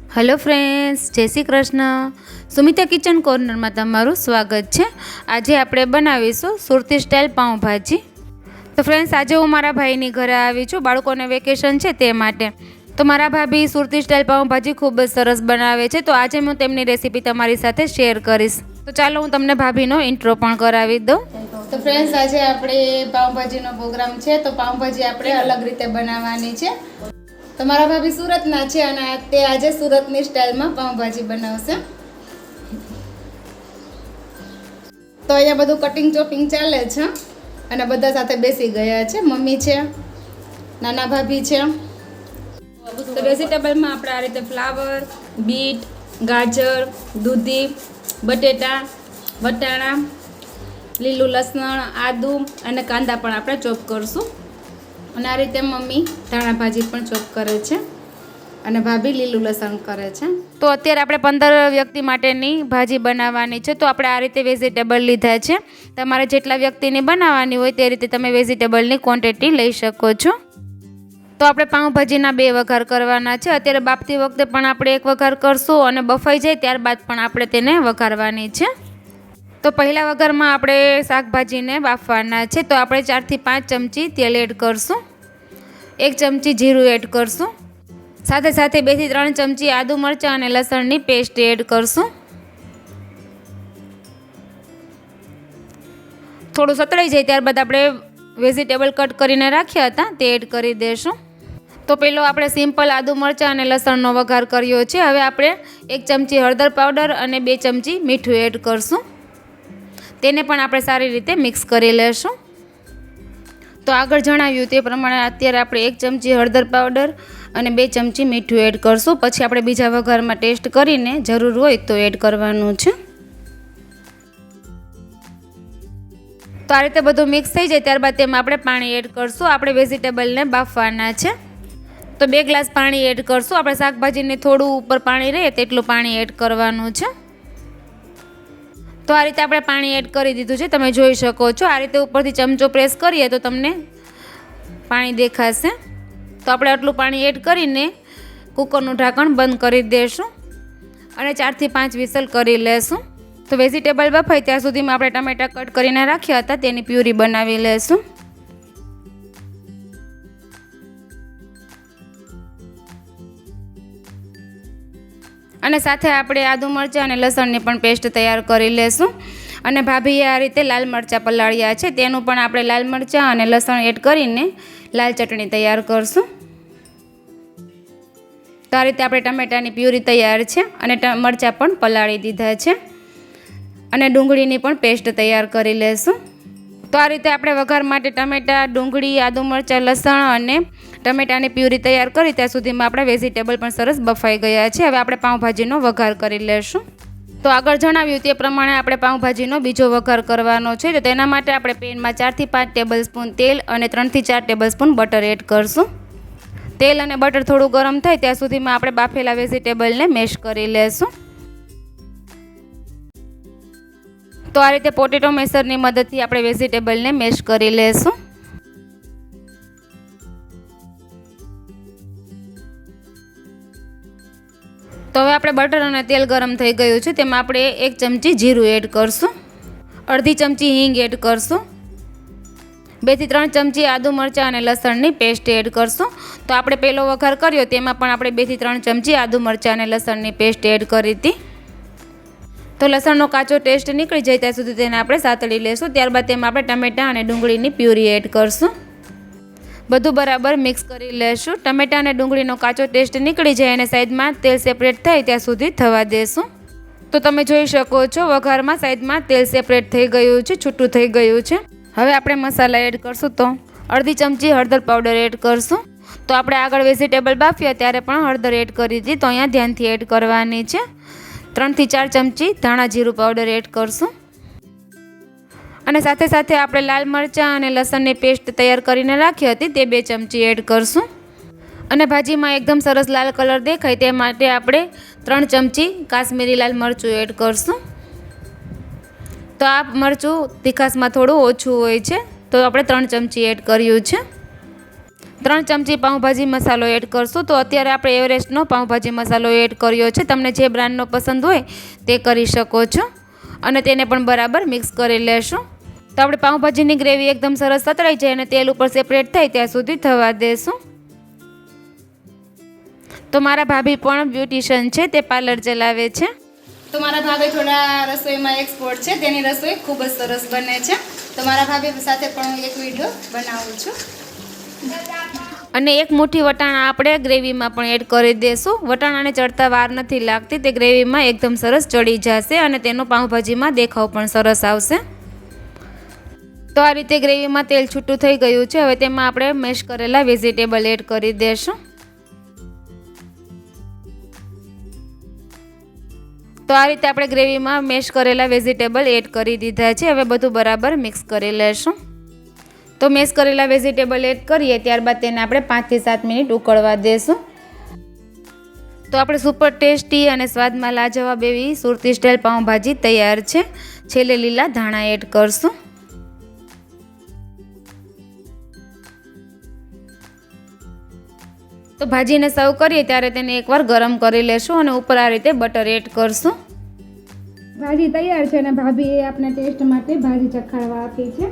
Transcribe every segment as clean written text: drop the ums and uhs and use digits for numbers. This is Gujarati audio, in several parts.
हेलो फ्रेंड्स, जय श्री कृष्ण। सुमिता किचन कॉर्नर में तमारुं स्वागत है। आज आपणे बनावीशुं सुरती स्टाइल पावभाजी। तो फ्रेंड्स, आज हूँ मारा भाईनी घरे आवी छुं, बाळकोने वेकेशन है ते माटे। तो मारा भाभी सुरती स्टाइल पावभाजी खूब सरस बनावे छे, तो आज हूँ तेमनी रेसिपी तमारी साथे शेर करीश। तो चालो हूँ तमने भाभीनो इंट्रो पण करावी दऊं। तो फ्रेंड्स, आज आपणे पावभाजीनो प्रोग्राम छे, तो पावभाजी आपणे अलग रीते बनाववानी छे। तो मारा भाभी सूरतना छे अने ते आजे सूरतनी स्टाइलमां पावभाजी बनावशे। तो अहींया बधुं कटिंग चॉपिंग चाले छे अने बधा साथे बेसी गया छे। मम्मी छे, नाना भाभी छे। तो वेजिटेबलमां आपणे आ रीते फ्लावर, बीट, गाजर, दूधी, बटेटा, वटाणा, લીલું લસણ, આદુ અને કાંદા પણ આપણે ચોપ કરશું। અને આ રીતે મમ્મી ધાણા ભાજી પણ ચોપ કરે છે અને ભાભી લીલું લસણ કરે છે। તો અત્યારે આપણે 15 વ્યક્તિ માટેની ભાજી બનાવવાની છે, તો આપણે આ રીતે વેજીટેબલ લીધા છે। તમારે જેટલા વ્યક્તિની બનાવવાની હોય તે રીતે તમે વેજીટેબલની ક્વોન્ટિટી લઈ શકો છો। તો આપણે પાઉંભાજીના 2 વઘાર કરવાના છે। અત્યારે બાફતી વખતે પણ આપણે એક વઘાર કરશું અને બફાઈ જાય ત્યારબાદ પણ આપણે તેને વઘારવાની છે। तो पहला वघार में आपणे शाकभाजी ने बाफवाना छे। तो आपणे 4 થી 5 चमची तेल एड करशुं, 1 चमची जीरुं एड करशुं, साथे साथे 2 થી 3 चमची आदू मरचा अने लसणनी पेस्ट एड करशुं। थोड़ुं सतळाई जाय त्यारबाद आपणे वेजिटेबल कट करीने राख्या हता ते एड करी देशुं। तो पहेलो आपणे सिम्पल आदू मरचा अने लसणनो वघार कर्यो छे। हवे आपणे 1 चमची हळदर पाउडर अने 2 चमची मीठुं एड करशुं। તેને પણ આપણે સારી રીતે મિક્સ કરી લેશું। તો આગળ જણાવ્યું તે પ્રમાણે અત્યારે આપણે 1 ચમચી હળદર પાવડર અને 2 ચમચી મીઠું એડ કરશું। પછી આપણે બીજા વઘારમાં ટેસ્ટ કરીને જરૂર હોય તો એડ કરવાનું છે। તો આ રીતે બધું મિક્સ થઈ જાય ત્યારબાદ તેમાં આપણે પાણી એડ કરશું। આપણે વેજીટેબલને બાફવાના છે, તો 2 ગ્લાસ પાણી એડ કરશું। આપણે શાકભાજીને થોડું ઉપર પાણી રહે તેટલું પાણી એડ કરવાનું છે। तो आ रीते आपणे पाणी एड करी दीधुं छे, तमे जोई शको छो। आ रीते उपरथी चमचो प्रेस करीए तो तमने पाणी देखाशे। तो आपणे आटલું पाणी एड करीने कुकरनुं ढांकण बंद करी देशुं अने 4 થી 5 विसल करी लेशुं। तो वेजिटेबल बफाय त्यां सुधीमां आपणे टमेटा कट करीने राख्या हता तेनी प्यूरी बनावी लेशुं। અને સાથે આપણે આદુ મરચાં અને લસણની પણ પેસ્ટ તૈયાર કરી લેશું। અને ભાભીએ આ રીતે લાલ મરચાં પલાળ્યા છે, તેનું પણ આપણે લાલ મરચાં અને લસણ એડ કરીને લાલ ચટણી તૈયાર કરશું। તો આ રીતે આપણે ટમેટાની પ્યુરી તૈયાર છે અને મરચાં પણ પલાળી દીધા છે અને ડુંગળીની પણ પેસ્ટ તૈયાર કરી લેશું। તો આ રીતે આપણે વઘાર માટે ટમેટા, ડુંગળી, આદુ મરચાં, લસણ અને ટમેટાની પ્યુરી તૈયાર કરી ત્યાં સુધીમાં આપણા વેજીટેબલ પણ સરસ બફાઈ ગયા છે। હવે આપણે પાઉંભાજીનો વઘાર કરી લેશું। તો આગળ જણાવ્યું તે પ્રમાણે આપણે પાઉંભાજીનો બીજો વઘાર કરવાનો છે। તો તેના માટે આપણે પેનમાં 4 થી 5 ટેબલસ્પૂન તેલ અને 3 થી 4 ટેબલસ્પૂન બટર એડ કરશું। તેલ અને બટર થોડું ગરમ થાય ત્યાં સુધીમાં આપણે બાફેલા વેજીટેબલને મેશ કરી લેશું। તો આ રીતે પોટેટો મેશરની મદદથી આપણે વેજીટેબલને મેશ કરી લેશું। તો હવે આપણે બટર અને તેલ ગરમ થઈ ગયું છે, તેમાં આપણે 1 ચમચી જીરું એડ કરશું, અડધી ચમચી હિંગ એડ કરશું, 2 થી 3 ચમચી આદુ મરચાં અને લસણની પેસ્ટ એડ કરશું। તો આપણે પહેલો વઘાર કર્યો તેમાં પણ આપણે 2 થી 3 ચમચી આદુ મરચાં અને લસણની પેસ્ટ એડ કરી હતી। તો લસણનો કાચો ટેસ્ટ નીકળી જાય ત્યાં સુધી તેને આપણે સાતળી લેશું। ત્યારબાદ તેમાં આપણે ટમેટાં અને ડુંગળીની પ્યુરી એડ કરશું। બધું બરાબર મિક્સ કરી લેશું। ટમેટાં અને ડુંગળીનો કાચો ટેસ્ટ નીકળી જાય અને સાઈડમાં તેલ સેપરેટ થાય ત્યાં સુધી થવા દેશું। તો તમે જોઈ શકો છો વઘારમાં સાઈડમાં તેલ સેપરેટ થઈ ગયું છે, છૂટું થઈ ગયું છે। હવે આપણે મસાલા એડ કરશું। તો અડધી ચમચી હળદર પાવડર એડ કરશું। તો આપણે આગળ વેજીટેબલ બાફ્યા ત્યારે પણ હળદર એડ કરી હતી, તો અહીંયા ધ્યાનથી એડ કરવાની છે। 3 થી 4 ચમચી ધાણા જીરું પાવડર એડ કરશું અને સાથે સાથે આપણે લાલ મરચાં અને લસણની પેસ્ટ તૈયાર કરીને રાખી હતી તે 2 ચમચી એડ કરશું। અને ભાજીમાં એકદમ સરસ લાલ કલર દેખાય તે માટે આપણે 3 ચમચી કાશ્મીરી લાલ મરચું એડ કરશું। તો આ મરચું તીખાસમાં થોડું ઓછું હોય છે, તો આપણે 3 ચમચી એડ કર્યું છે। 3 ચમચી પાઉંભાજી મસાલો એડ કરશું. તો અત્યારે આપણે એવરેસ્ટનો પાઉંભાજી મસાલો એડ કર્યો છે. તમને જે બ્રાન્ડનો પસંદ હોય તે કરી શકો છો. અને તેને પણ બરાબર મિક્સ કરી લેશું. તો આપણે પાઉંભાજીની ગ્રેવી એકદમ સરસ સતળાઈ જાય અને તેલ ઉપર સેપરેટ થાય ત્યાં સુધી થવા દેશું. તો મારા ભાભી પણ બ્યુટિશિયન છે, તે પાર્લર ચલાવે છે. તો મારા ભાભી થોડા રસોઈમાં એક્સપર્ટ છે, તેની રસોઈ ખૂબ જ સરસ બને છે. તો મારા ભાભી સાથે પણ હું એક વિડીયો બનાવું છું. અને એક મુઠ્ઠી વટાણા આપણે ગ્રેવીમાં પણ એડ કરી દઈશું. વટાણાને ચડતા વાર નથી લાગતી, તે ગ્રેવીમાં એકદમ સરસ ચડી જશે અને તેનો પાઉંભાજીમાં દેખાવ પણ સરસ આવશે. તો આ રીતે ગ્રેવીમાં તેલ છૂટું થઈ ગયું છે. હવે તેમાં આપણે મેશ કરેલા વેજીટેબલ એડ કરી દઈશું. તો આ રીતે આપણે ગ્રેવીમાં મેશ કરેલા વેજીટેબલ એડ કરી દીધા છે. હવે બધું બરાબર મિક્સ કરી લેશું. તો મેશ કરેલા વેજીટેબલ એડ કરીએ ત્યારબાદ તેને આપણે 5 થી 7 મિનિટ ઉકળવા દેશું. તો આપણે સુપર ટેસ્ટી અને સ્વાદમાં લાજવાબ એવી સુરતી સ્ટાઇલ પાઉંભાજી તૈયાર છે. છેલ્લે લીલા ધાણા એડ કરશું. તો ભાજીને સર્વ કરીએ ત્યારે તેને એકવાર ગરમ કરી લેશું અને ઉપર આ રીતે બટર એડ કરશું. ભાજી તૈયાર છે અને ભાભીએ આપણે ટેસ્ટ માટે ભાજી ચખાડવા આપી છે.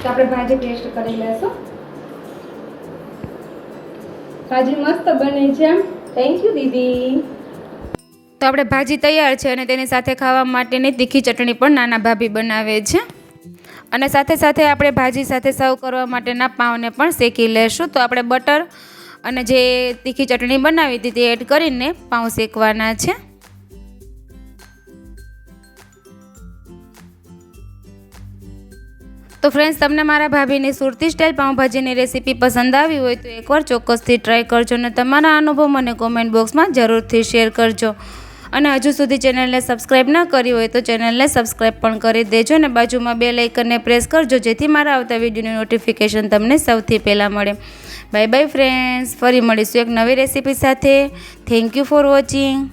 તો આપણે ભાજી ટેસ્ટ કરી લેશું. ભાજી મસ્ત બની છે. થેન્ક યુ દીદી. તો આપણે ભાજી તૈયાર છે અને તેની સાથે ખાવા માટેની તીખી ચટણી પણ નાના ભાભી બનાવે છે. અને સાથે સાથે આપણે ભાજી સાથે સર્વ કરવા માટેના પાવને પણ શેકી લેશું. તો આપણે બટર અને જે તીખી ચટણી બનાવી હતી તે એડ કરીને પાઉં શેકવાના છે. તો ફ્રેન્ડ્સ, તમને મારા ભાભીની સુરતી સ્ટાઇલ પાઉંભાજીની રેસીપી પસંદ આવી હોય તો એકવાર ચોક્કસથી ટ્રાય કરજો અને તમારા અનુભવ મને કોમેન્ટ બોક્સમાં જરૂરથી શેર કરજો. અને હજુ સુધી ચેનલને સબસ્ક્રાઈબ ન કરી હોય તો ચેનલને સબસ્ક્રાઈબ પણ કરી દેજો અને બાજુમાં બેલ આઇકનને પ્રેસ કરજો જેથી મારા આવતા વિડીયોની નોટિફિકેશન તમને સૌથી પહેલાં મળે. બાય બાય ફ્રેન્ડ્સ, ફરી મળીશું એક નવી રેસીપી સાથે. Thank you for watching.